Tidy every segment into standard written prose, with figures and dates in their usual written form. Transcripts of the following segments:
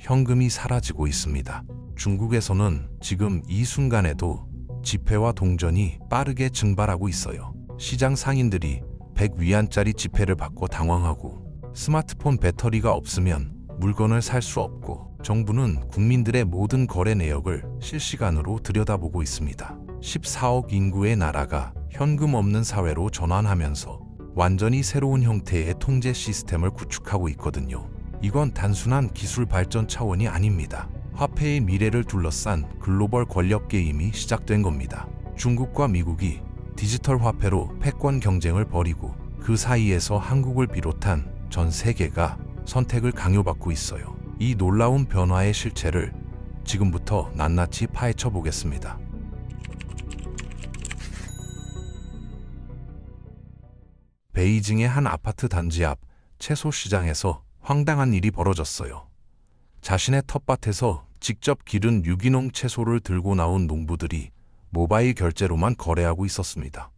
현금이 사라지고 있습니다. 중국에서는 지금 이 순간에도 지폐와 동전이 빠르게 증발하고 있어요. 시장 상인들이 100위안짜리 지폐를 받고 당황하고, 스마트폰 배터리가 없으면 물건을 살 수 없고, 정부는 국민들의 모든 거래 내역을 실시간으로 들여다보고 있습니다. 14억 인구의 나라가 현금 없는 사회로 전환하면서 완전히 새로운 형태의 통제 시스템을 구축하고 있거든요. 이건 단순한 기술 발전 차원이 아닙니다. 화폐의 미래를 둘러싼 글로벌 권력 게임이 시작된 겁니다. 중국과 미국이 디지털 화폐로 패권 경쟁을 벌이고, 그 사이에서 한국을 비롯한 전 세계가 선택을 강요받고 있어요. 이 놀라운 변화의 실체를 지금부터 낱낱이 파헤쳐 보겠습니다. 베이징의 한 아파트 단지 앞 채소 시장에서 황당한 일이 벌어졌어요. 자신의 텃밭에서 직접 기른 유기농 채소를 들고 나온 농부들이 모바일 결제로만 거래하고 있었습니다.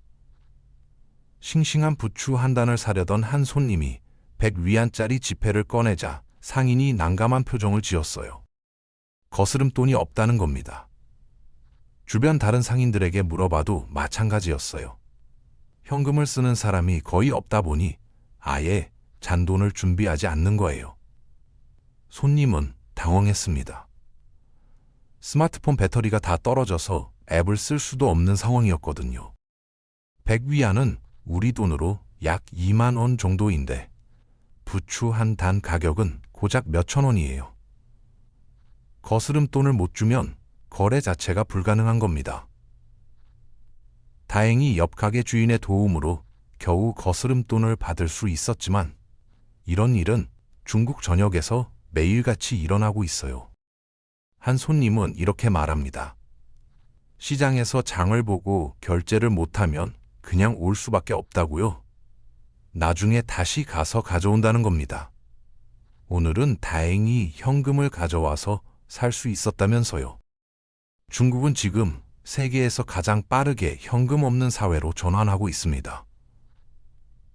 싱싱한 부추 한 단을 사려던 한 손님이 100위안짜리 지폐를 꺼내자 상인이 난감한 표정을 지었어요. 거스름돈이 없다는 겁니다. 주변 다른 상인들에게 물어봐도 마찬가지였어요. 현금을 쓰는 사람이 거의 없다 보니 아예 잔돈을 준비하지 않는 거예요. 손님은 당황했습니다. 스마트폰 배터리가 다 떨어져서 앱을 쓸 수도 없는 상황이었거든요. 100위안은 우리 돈으로 약 2만 원 정도인데 부추 한 단 가격은 고작 몇천 원이에요. 거스름돈을 못 주면 거래 자체가 불가능한 겁니다. 다행히 옆 가게 주인의 도움으로 겨우 거스름돈을 받을 수 있었지만, 이런 일은 중국 전역에서 매일같이 일어나고 있어요. 한 손님은 이렇게 말합니다. 시장에서 장을 보고 결제를 못하면 그냥 올 수밖에 없다고요. 나중에 다시 가서 가져온다는 겁니다. 오늘은 다행히 현금을 가져와서 살 수 있었다면서요. 중국은 지금 세계에서 가장 빠르게 현금 없는 사회로 전환하고 있습니다.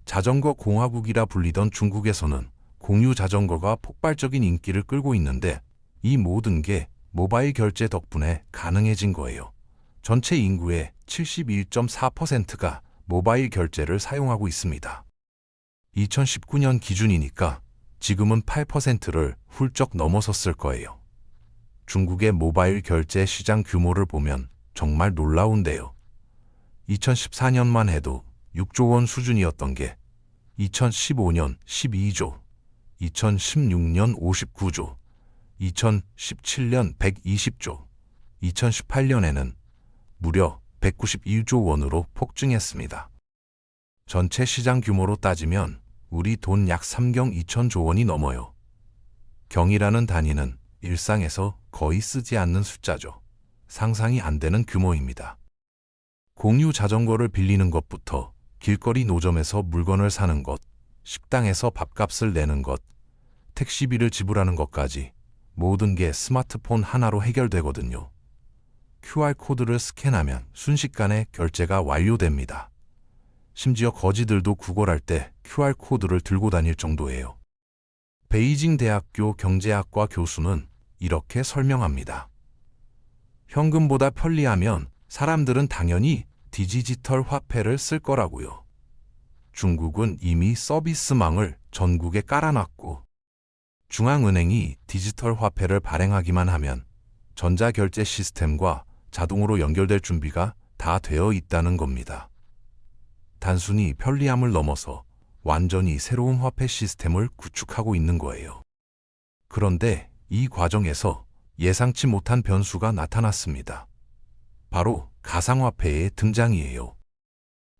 자전거 공화국이라 불리던 중국에서는 공유 자전거가 폭발적인 인기를 끌고 있는데, 이 모든 게 모바일 결제 덕분에 가능해진 거예요. 전체 인구의 71.4%가 모바일 결제를 사용하고 있습니다. 2019년 기준이니까 지금은 8%를 훌쩍 넘어섰을 거예요. 중국의 모바일 결제 시장 규모를 보면 정말 놀라운데요. 2014년만 해도 6조 원 수준이었던 게 2015년 12조, 2016년 59조, 2017년 120조, 2018년에는 무려 191조 원으로 폭증했습니다. 전체 시장 규모로 따지면 우리 돈 약 3경 2천조 원이 넘어요. 경이라는 단위는 일상에서 거의 쓰지 않는 숫자죠. 상상이 안 되는 규모입니다. 공유 자전거를 빌리는 것부터 길거리 노점에서 물건을 사는 것, 식당에서 밥값을 내는 것, 택시비를 지불하는 것까지 모든 게 스마트폰 하나로 해결되거든요. QR코드를 스캔하면 순식간에 결제가 완료됩니다. 심지어 거지들도 구걸할 때 QR코드를 들고 다닐 정도예요. 베이징 대학교 경제학과 교수는 이렇게 설명합니다. 현금보다 편리하면 사람들은 당연히 디지털 화폐를 쓸 거라고요. 중국은 이미 서비스망을 전국에 깔아놨고, 중앙은행이 디지털 화폐를 발행하기만 하면 전자결제 시스템과 자동으로 연결될 준비가 다 되어 있다는 겁니다. 단순히 편리함을 넘어서 완전히 새로운 화폐 시스템을 구축하고 있는 거예요. 그런데 이 과정에서 예상치 못한 변수가 나타났습니다. 바로 가상화폐의 등장이에요.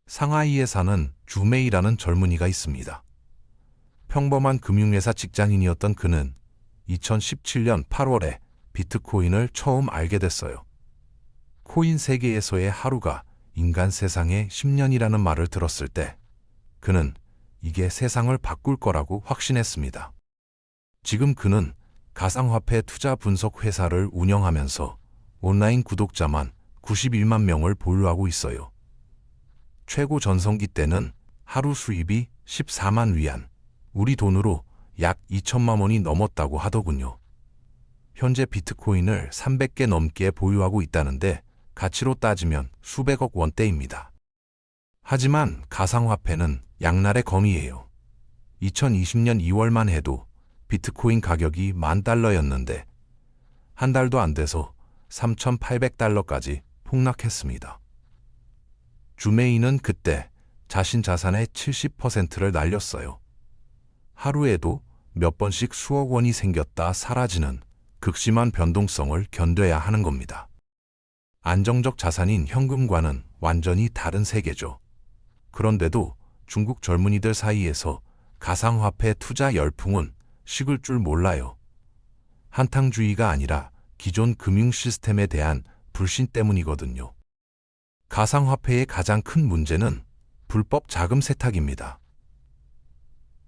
상하이에 사는 주메이라는 젊은이가 있습니다. 평범한 금융회사 직장인이었던 그는 2017년 8월에 비트코인을 처음 알게 됐어요. 코인 세계에서의 하루가 인간 세상의 10년이라는 말을 들었을 때 그는 이게 세상을 바꿀 거라고 확신했습니다. 지금 그는 가상화폐 투자 분석 회사를 운영하면서 온라인 구독자만 91만 명을 보유하고 있어요. 최고 전성기 때는 하루 수입이 14만 위안, 우리 돈으로 약 2천만 원이 넘었다고 하더군요. 현재 비트코인을 300개 넘게 보유하고 있다는데 가치로 따지면 수백억 원대입니다. 하지만 가상화폐는 양날의 검이에요. 2020년 2월만 해도 비트코인 가격이 $10,000였는데 한 달도 안 돼서 $3,800까지 폭락했습니다. 주메이는 그때 자신 자산의 70%를 날렸어요. 하루에도 몇 번씩 수억 원이 생겼다 사라지는 극심한 변동성을 견뎌야 하는 겁니다. 안정적 자산인 현금과는 완전히 다른 세계죠. 그런데도 중국 젊은이들 사이에서 가상화폐 투자 열풍은 식을 줄 몰라요. 한탕주의가 아니라 기존 금융 시스템에 대한 불신 때문이거든요. 가상화폐의 가장 큰 문제는 불법 자금 세탁입니다.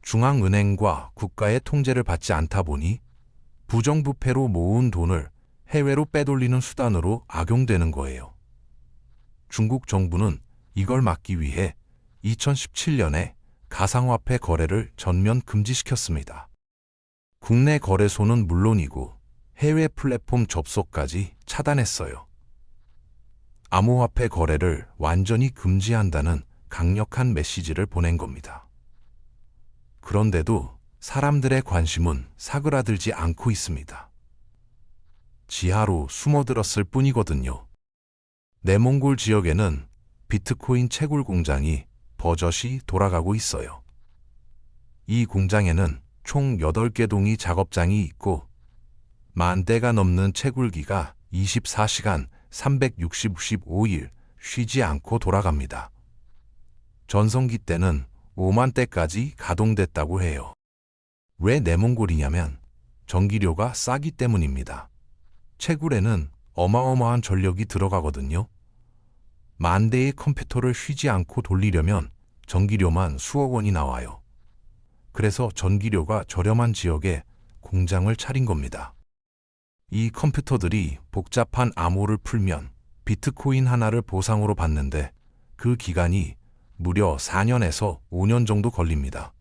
중앙은행과 국가의 통제를 받지 않다 보니 부정부패로 모은 돈을 해외로 빼돌리는 수단으로 악용되는 거예요. 중국 정부는 이걸 막기 위해 2017년에 가상화폐 거래를 전면 금지시켰습니다. 국내 거래소는 물론이고 해외 플랫폼 접속까지 차단했어요. 암호화폐 거래를 완전히 금지한다는 강력한 메시지를 보낸 겁니다. 그런데도 사람들의 관심은 사그라들지 않고 있습니다. 지하로 숨어들었을 뿐이거든요. 내몽골 지역에는 비트코인 채굴 공장이 버젓이 돌아가고 있어요. 이 공장에는 총 8개 동이 작업장이 있고 10,000대가 넘는 채굴기가 24시간 365일 쉬지 않고 돌아갑니다. 전성기 때는 5만 대까지 가동됐다고 해요. 왜 내몽골이냐면 전기료가 싸기 때문입니다. 채굴에는 어마어마한 전력이 들어가거든요. 10,000대의 컴퓨터를 쉬지 않고 돌리려면 전기료만 수억 원이 나와요. 그래서 전기료가 저렴한 지역에 공장을 차린 겁니다. 이 컴퓨터들이 복잡한 암호를 풀면 비트코인 하나를 보상으로 받는데 그 기간이 무려 4년에서 5년 정도 걸립니다.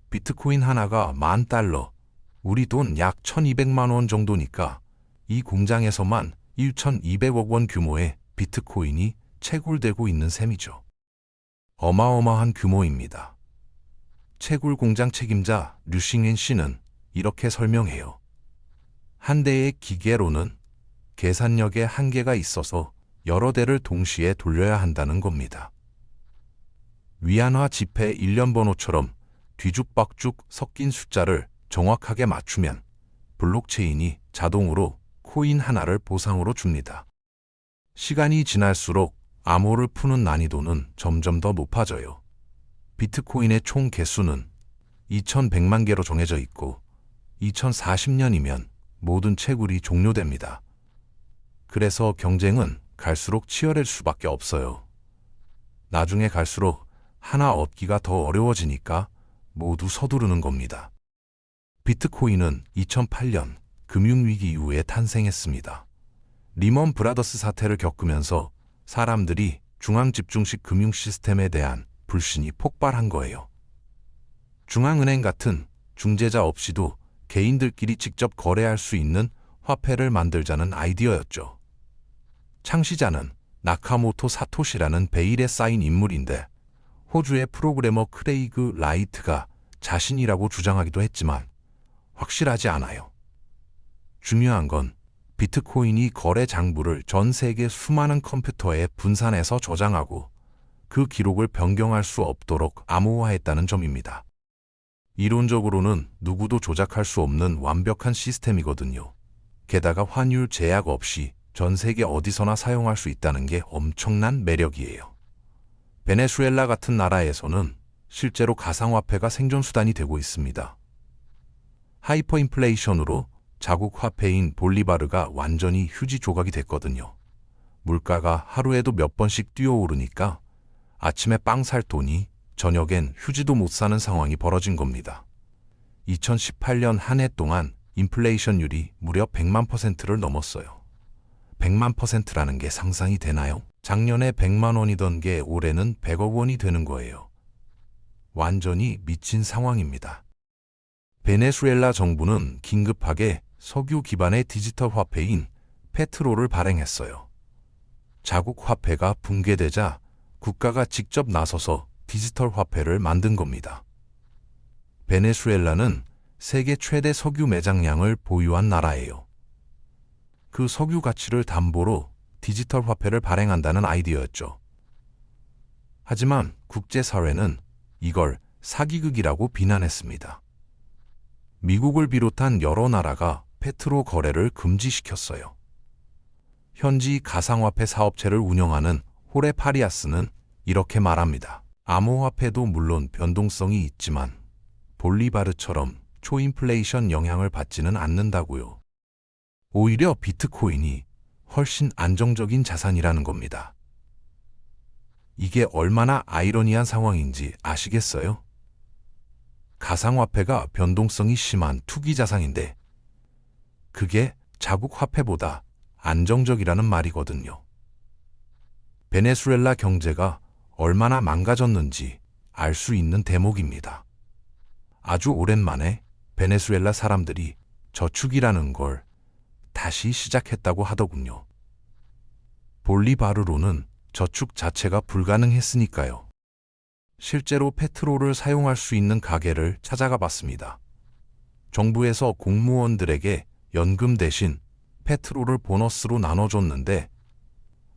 비트코인 하나가 $10,000, 우리 돈 약 1,200만 원 정도니까 이 공장에서만 1,200억 원 규모의 비트코인이 채굴되고 있는 셈이죠. 어마어마한 규모입니다. 채굴 공장 책임자 류싱엔 씨는 이렇게 설명해요. 한 대의 기계로는 계산력에 한계가 있어서 여러 대를 동시에 돌려야 한다는 겁니다. 위안화 지폐 일련 번호처럼 뒤죽박죽 섞인 숫자를 정확하게 맞추면 블록체인이 자동으로 코인 하나를 보상으로 줍니다. 시간이 지날수록 암호를 푸는 난이도는 점점 더 높아져요. 비트코인의 총 개수는 2,100만 개로 정해져 있고 2040년이면 모든 채굴이 종료됩니다. 그래서 경쟁은 갈수록 치열할 수밖에 없어요. 나중에 갈수록 하나 얻기가 더 어려워지니까 모두 서두르는 겁니다. 비트코인은 2008년 금융위기 이후에 탄생했습니다. 리먼 브라더스 사태를 겪으면서 사람들이 중앙집중식 금융 시스템에 대한 불신이 폭발한 거예요. 중앙은행 같은 중재자 없이도 개인들끼리 직접 거래할 수 있는 화폐를 만들자는 아이디어였죠. 창시자는 나카모토 사토시라는 베일에 쌓인 인물인데 호주의 프로그래머 크레이그 라이트가 자신이라고 주장하기도 했지만 확실하지 않아요. 중요한 건 비트코인이 거래 장부를 전 세계 수많은 컴퓨터에 분산해서 저장하고 그 기록을 변경할 수 없도록 암호화했다는 점입니다. 이론적으로는 누구도 조작할 수 없는 완벽한 시스템이거든요. 게다가 환율 제약 없이 전 세계 어디서나 사용할 수 있다는 게 엄청난 매력이에요. 베네수엘라 같은 나라에서는 실제로 가상화폐가 생존수단이 되고 있습니다. 하이퍼인플레이션으로 자국 화폐인 볼리바르가 완전히 휴지 조각이 됐거든요. 물가가 하루에도 몇 번씩 뛰어오르니까 아침에 빵 살 돈이 저녁엔 휴지도 못 사는 상황이 벌어진 겁니다. 2018년 한 해 동안 인플레이션율이 무려 100만 %를 넘었어요. 100만 %라는 게 상상이 되나요? 작년에 100만 원이던 게 올해는 100억 원이 되는 거예요. 완전히 미친 상황입니다. 베네수엘라 정부는 긴급하게 석유 기반의 디지털 화폐인 페트로를 발행했어요. 자국 화폐가 붕괴되자 국가가 직접 나서서 디지털 화폐를 만든 겁니다. 베네수엘라는 세계 최대 석유 매장량을 보유한 나라예요. 그 석유 가치를 담보로 디지털 화폐를 발행한다는 아이디어였죠. 하지만 국제사회는 이걸 사기극이라고 비난했습니다. 미국을 비롯한 여러 나라가 페트로 거래를 금지시켰어요. 현지 가상화폐 사업체를 운영하는 호레 파리아스는 이렇게 말합니다. 암호화폐도 물론 변동성이 있지만 볼리바르처럼 초인플레이션 영향을 받지는 않는다고요. 오히려 비트코인이 훨씬 안정적인 자산이라는 겁니다. 이게 얼마나 아이러니한 상황인지 아시겠어요? 가상화폐가 변동성이 심한 투기 자산인데 그게 자국 화폐보다 안정적이라는 말이거든요. 베네수엘라 경제가 얼마나 망가졌는지 알 수 있는 대목입니다. 아주 오랜만에 베네수엘라 사람들이 저축이라는 걸 다시 시작했다고 하더군요. 볼리바르로는 저축 자체가 불가능했으니까요. 실제로 페트로를 사용할 수 있는 가게를 찾아가 봤습니다. 정부에서 공무원들에게 연금 대신 페트로를 보너스로 나눠줬는데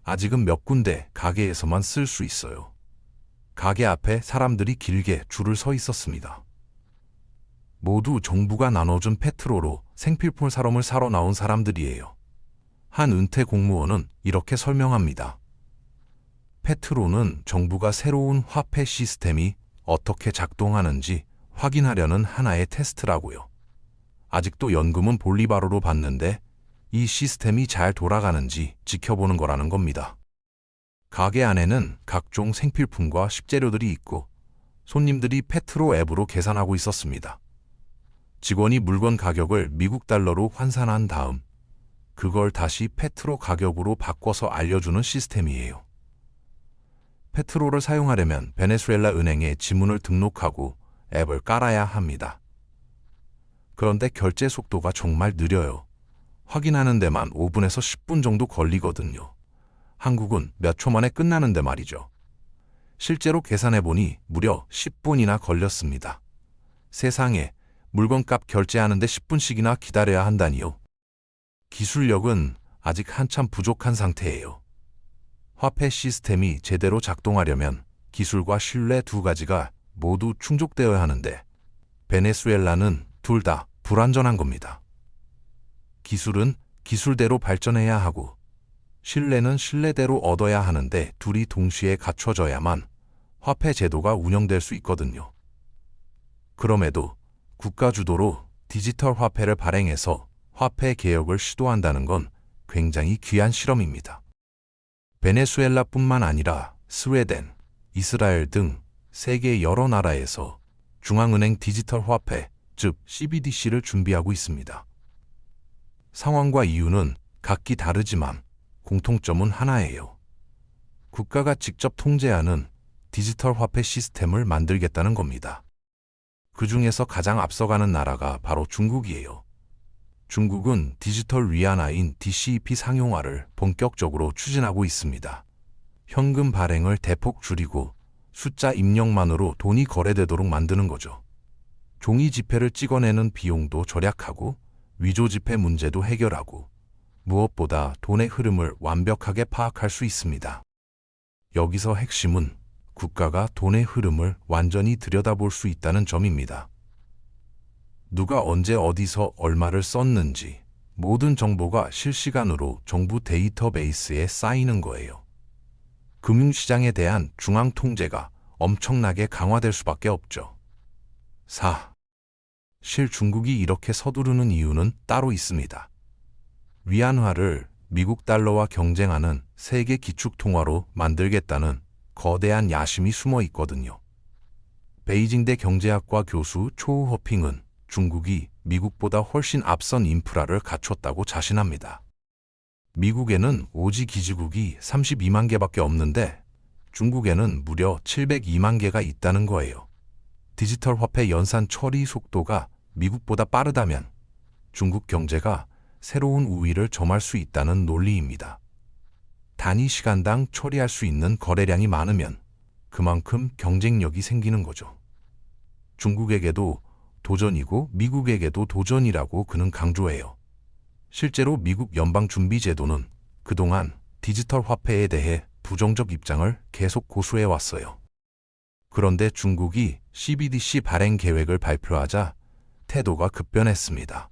아직은 몇 군데 가게에서만 쓸 수 있어요. 가게 앞에 사람들이 길게 줄을 서 있었습니다. 모두 정부가 나눠준 페트로로 생필품 사럼을 사러 나온 사람들이에요. 한 은퇴 공무원은 이렇게 설명합니다. 페트로는 정부가 새로운 화폐 시스템이 어떻게 작동하는지 확인하려는 하나의 테스트라고요. 아직도 연금은 볼리바르로 받는데 이 시스템이 잘 돌아가는지 지켜보는 거라는 겁니다. 가게 안에는 각종 생필품과 식재료들이 있고 손님들이 페트로 앱으로 계산하고 있었습니다. 직원이 물건 가격을 미국 달러로 환산한 다음 그걸 다시 페트로 가격으로 바꿔서 알려주는 시스템이에요. 페트로를 사용하려면 베네수엘라 은행에 지문을 등록하고 앱을 깔아야 합니다. 그런데 결제 속도가 정말 느려요. 확인하는 데만 5분에서 10분 정도 걸리거든요. 한국은 몇 초 만에 끝나는데 말이죠. 실제로 계산해보니 무려 10분이나 걸렸습니다. 세상에, 물건값 결제하는데 10분씩이나 기다려야 한다니요. 기술력은 아직 한참 부족한 상태예요. 화폐 시스템이 제대로 작동하려면 기술과 신뢰 두 가지가 모두 충족되어야 하는데 베네수엘라는 둘 다 불완전한 겁니다. 기술은 기술대로 발전해야 하고 신뢰는 신뢰대로 얻어야 하는데 둘이 동시에 갖춰져야만 화폐 제도가 운영될 수 있거든요. 그럼에도 국가 주도로 디지털 화폐를 발행해서 화폐 개혁을 시도한다는 건 굉장히 귀한 실험입니다. 베네수엘라뿐만 아니라 스웨덴, 이스라엘 등 세계 여러 나라에서 중앙은행 디지털 화폐, 즉 CBDC를 준비하고 있습니다. 상황과 이유는 각기 다르지만 공통점은 하나예요. 국가가 직접 통제하는 디지털 화폐 시스템을 만들겠다는 겁니다. 그 중에서 가장 앞서가는 나라가 바로 중국이에요. 중국은 디지털 위안화인 DCEP 상용화를 본격적으로 추진하고 있습니다. 현금 발행을 대폭 줄이고 숫자 입력만으로 돈이 거래되도록 만드는 거죠. 종이 지폐를 찍어내는 비용도 절약하고 위조 지폐 문제도 해결하고 무엇보다 돈의 흐름을 완벽하게 파악할 수 있습니다. 여기서 핵심은 국가가 돈의 흐름을 완전히 들여다볼 수 있다는 점입니다. 누가 언제 어디서 얼마를 썼는지 모든 정보가 실시간으로 정부 데이터베이스에 쌓이는 거예요. 금융시장에 대한 중앙 통제가 엄청나게 강화될 수밖에 없죠. 4. 중국이 이렇게 서두르는 이유는 따로 있습니다. 위안화를 미국 달러와 경쟁하는 세계 기축통화로 만들겠다는 거대한 야심이 숨어 있거든요. 베이징대 경제학과 교수 초우허핑은 중국이 미국보다 훨씬 앞선 인프라를 갖췄다고 자신합니다. 미국에는 오지 기지국이 32만 개밖에 없는데 중국에는 무려 702만 개가 있다는 거예요. 디지털 화폐 연산 처리 속도가 미국보다 빠르다면 중국 경제가 새로운 우위를 점할 수 있다는 논리입니다. 단위 시간당 처리할 수 있는 거래량이 많으면 그만큼 경쟁력이 생기는 거죠. 중국에게도 도전이고 미국에게도 도전이라고 그는 강조해요. 실제로 미국 연방준비제도는 그동안 디지털 화폐에 대해 부정적 입장을 계속 고수해 왔어요. 그런데 중국이 CBDC 발행 계획을 발표하자 태도가 급변했습니다.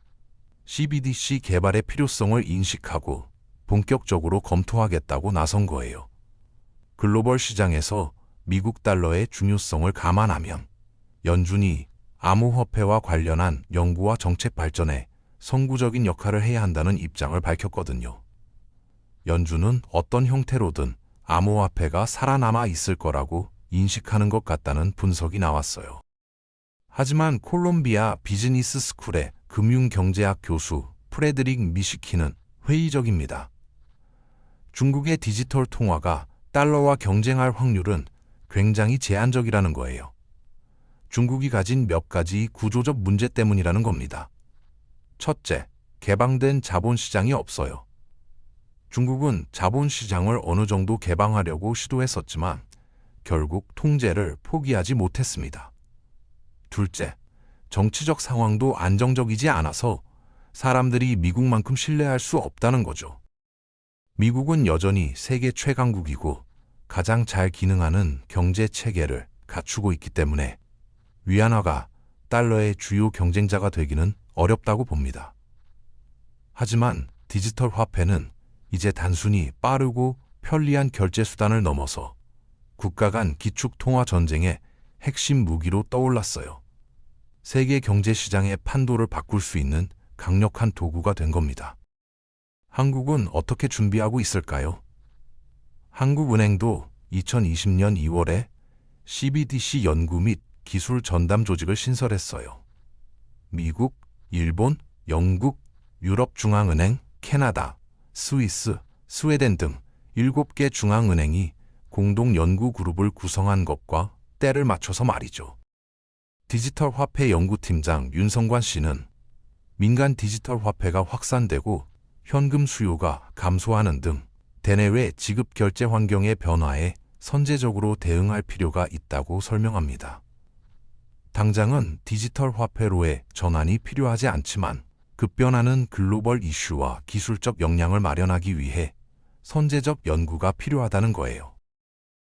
CBDC 개발의 필요성을 인식하고 본격적으로 검토하겠다고 나선 거예요. 글로벌 시장에서 미국 달러의 중요성을 감안하면 연준이 암호화폐와 관련한 연구와 정책 발전에 선구적인 역할을 해야 한다는 입장을 밝혔거든요. 연준은 어떤 형태로든 암호화폐가 살아남아 있을 거라고 인식하는 것 같다는 분석이 나왔어요. 하지만 콜롬비아 비즈니스 스쿨의 금융경제학 교수 프레드릭 미시키는 회의적입니다. 중국의 디지털 통화가 달러와 경쟁할 확률은 굉장히 제한적이라는 거예요. 중국이 가진 몇 가지 구조적 문제 때문이라는 겁니다. 첫째, 개방된 자본시장이 없어요. 중국은 자본시장을 어느 정도 개방하려고 시도했었지만 결국 통제를 포기하지 못했습니다. 둘째, 정치적 상황도 안정적이지 않아서 사람들이 미국만큼 신뢰할 수 없다는 거죠. 미국은 여전히 세계 최강국이고 가장 잘 기능하는 경제 체계를 갖추고 있기 때문에 위안화가 달러의 주요 경쟁자가 되기는 어렵다고 봅니다. 하지만 디지털 화폐는 이제 단순히 빠르고 편리한 결제 수단을 넘어서 국가 간 기축 통화 전쟁의 핵심 무기로 떠올랐어요. 세계 경제 시장의 판도를 바꿀 수 있는 강력한 도구가 된 겁니다. 한국은 어떻게 준비하고 있을까요? 한국은행도 2020년 2월에 CBDC 연구 및 기술 전담 조직을 신설했어요. 미국, 일본, 영국, 유럽중앙은행, 캐나다, 스위스, 스웨덴 등 7개 중앙은행이 공동 연구 그룹을 구성한 것과 때를 맞춰서 말이죠. 디지털 화폐 연구팀장 윤성관 씨는 민간 디지털 화폐가 확산되고 현금 수요가 감소하는 등 대내외 지급 결제 환경의 변화에 선제적으로 대응할 필요가 있다고 설명합니다. 당장은 디지털 화폐로의 전환이 필요하지 않지만 급변하는 글로벌 이슈와 기술적 역량을 마련하기 위해 선제적 연구가 필요하다는 거예요.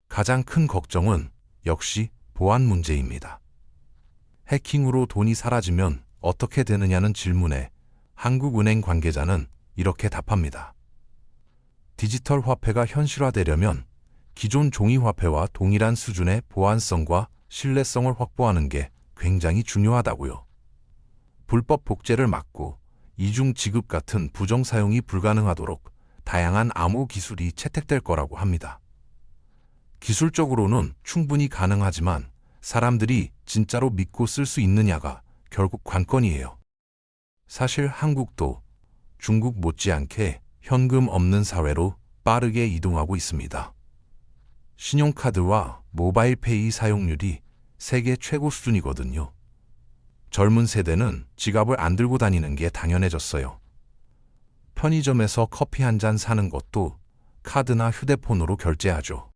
가장 큰 걱정은 역시 보안 문제입니다. 해킹으로 돈이 사라지면 어떻게 되느냐는 질문에 한국은행 관계자는 이렇게 답합니다. 디지털 화폐가 현실화되려면 기존 종이 화폐와 동일한 수준의 보안성과 신뢰성을 확보하는 게 굉장히 중요하다고요. 불법 복제를 막고 이중 지급 같은 부정 사용이 불가능하도록 다양한 암호 기술이 채택될 거라고 합니다. 기술적으로는 충분히 가능하지만 사람들이 진짜로 믿고 쓸 수 있느냐가 결국 관건이에요. 사실 한국도 중국 못지않게 현금 없는 사회로 빠르게 이동하고 있습니다. 신용카드와 모바일페이 사용률이 세계 최고 수준이거든요. 젊은 세대는 지갑을 안 들고 다니는 게 당연해졌어요. 편의점에서 커피 한 잔 사는 것도 카드나 휴대폰으로 결제하죠.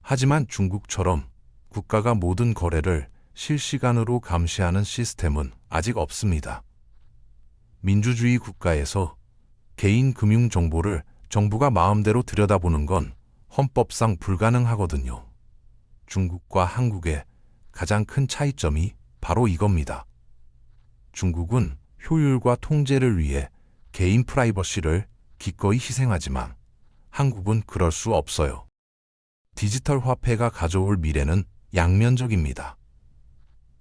하지만 중국처럼 국가가 모든 거래를 실시간으로 감시하는 시스템은 아직 없습니다. 민주주의 국가에서 개인 금융 정보를 정부가 마음대로 들여다보는 건 헌법상 불가능하거든요. 중국과 한국의 가장 큰 차이점이 바로 이겁니다. 중국은 효율과 통제를 위해 개인 프라이버시를 기꺼이 희생하지만 한국은 그럴 수 없어요. 디지털 화폐가 가져올 미래는 양면적입니다.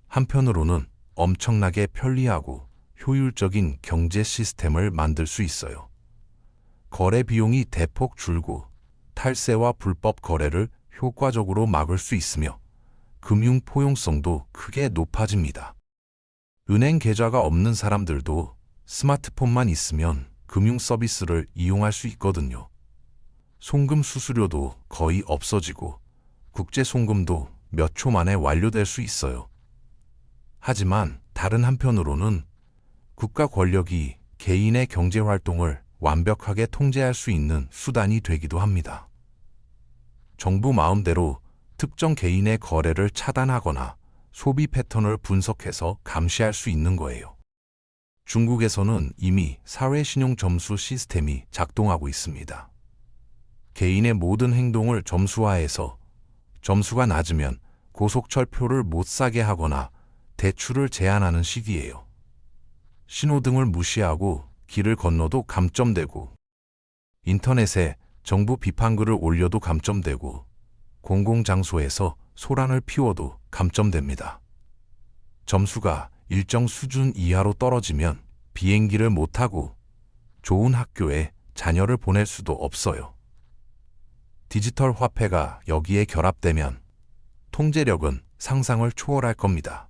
한편으로는 엄청나게 편리하고 효율적인 경제 시스템을 만들 수 있어요. 거래 비용이 대폭 줄고 탈세와 불법 거래를 효과적으로 막을 수 있으며 금융 포용성도 크게 높아집니다. 은행 계좌가 없는 사람들도 스마트폰만 있으면 금융 서비스를 이용할 수 있거든요. 송금 수수료도 거의 없어지고 국제 송금도 몇 초 만에 완료될 수 있어요. 하지만 다른 한편으로는 국가 권력이 개인의 경제 활동을 완벽하게 통제할 수 있는 수단이 되기도 합니다. 정부 마음대로 특정 개인의 거래를 차단하거나 소비 패턴을 분석해서 감시할 수 있는 거예요. 중국에서는 이미 사회신용점수 시스템이 작동하고 있습니다. 개인의 모든 행동을 점수화해서 점수가 낮으면 고속철표를 못 사게 하거나 대출을 제한하는 식이에요. 신호등을 무시하고 길을 건너도 감점되고, 인터넷에 정부 비판글을 올려도 감점되고, 공공장소에서 소란을 피워도 감점됩니다. 점수가 일정 수준 이하로 떨어지면 비행기를 못 타고 좋은 학교에 자녀를 보낼 수도 없어요. 디지털 화폐가 여기에 결합되면 통제력은 상상을 초월할 겁니다.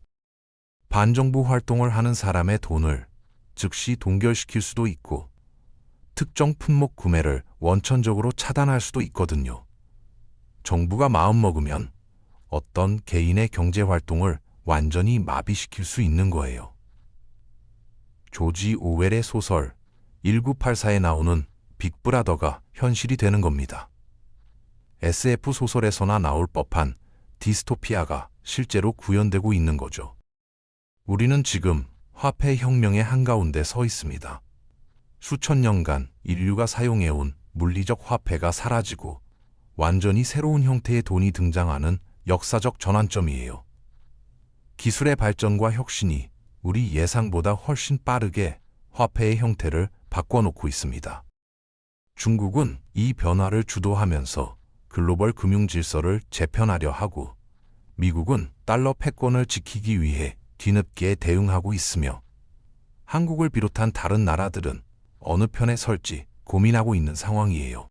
반정부 활동을 하는 사람의 돈을 즉시 동결시킬 수도 있고, 특정 품목 구매를 원천적으로 차단할 수도 있거든요. 정부가 마음먹으면 어떤 개인의 경제 활동을 완전히 마비시킬 수 있는 거예요. 조지 오웰의 소설 1984에 나오는 빅브라더가 현실이 되는 겁니다. SF 소설에서나 나올 법한 디스토피아가 실제로 구현되고 있는 거죠. 우리는 지금 화폐 혁명의 한가운데 서 있습니다. 수천 년간 인류가 사용해온 물리적 화폐가 사라지고 완전히 새로운 형태의 돈이 등장하는 역사적 전환점이에요. 기술의 발전과 혁신이 우리 예상보다 훨씬 빠르게 화폐의 형태를 바꿔놓고 있습니다. 중국은 이 변화를 주도하면서 글로벌 금융 질서를 재편하려 하고, 미국은 달러 패권을 지키기 위해 뒤늦게 대응하고 있으며, 한국을 비롯한 다른 나라들은 어느 편에 설지 고민하고 있는 상황이에요.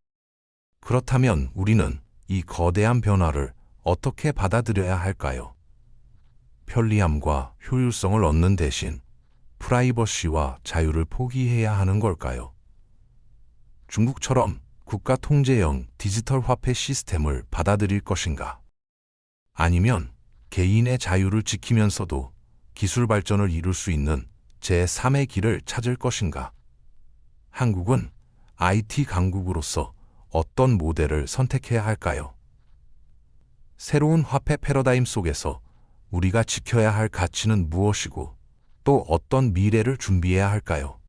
그렇다면 우리는 이 거대한 변화를 어떻게 받아들여야 할까요? 편리함과 효율성을 얻는 대신 프라이버시와 자유를 포기해야 하는 걸까요? 중국처럼 국가 통제형 디지털 화폐 시스템을 받아들일 것인가? 아니면 개인의 자유를 지키면서도 기술 발전을 이룰 수 있는 제3의 길을 찾을 것인가? 한국은 IT 강국으로서 어떤 모델을 선택해야 할까요? 새로운 화폐 패러다임 속에서 우리가 지켜야 할 가치는 무엇이고, 또 어떤 미래를 준비해야 할까요?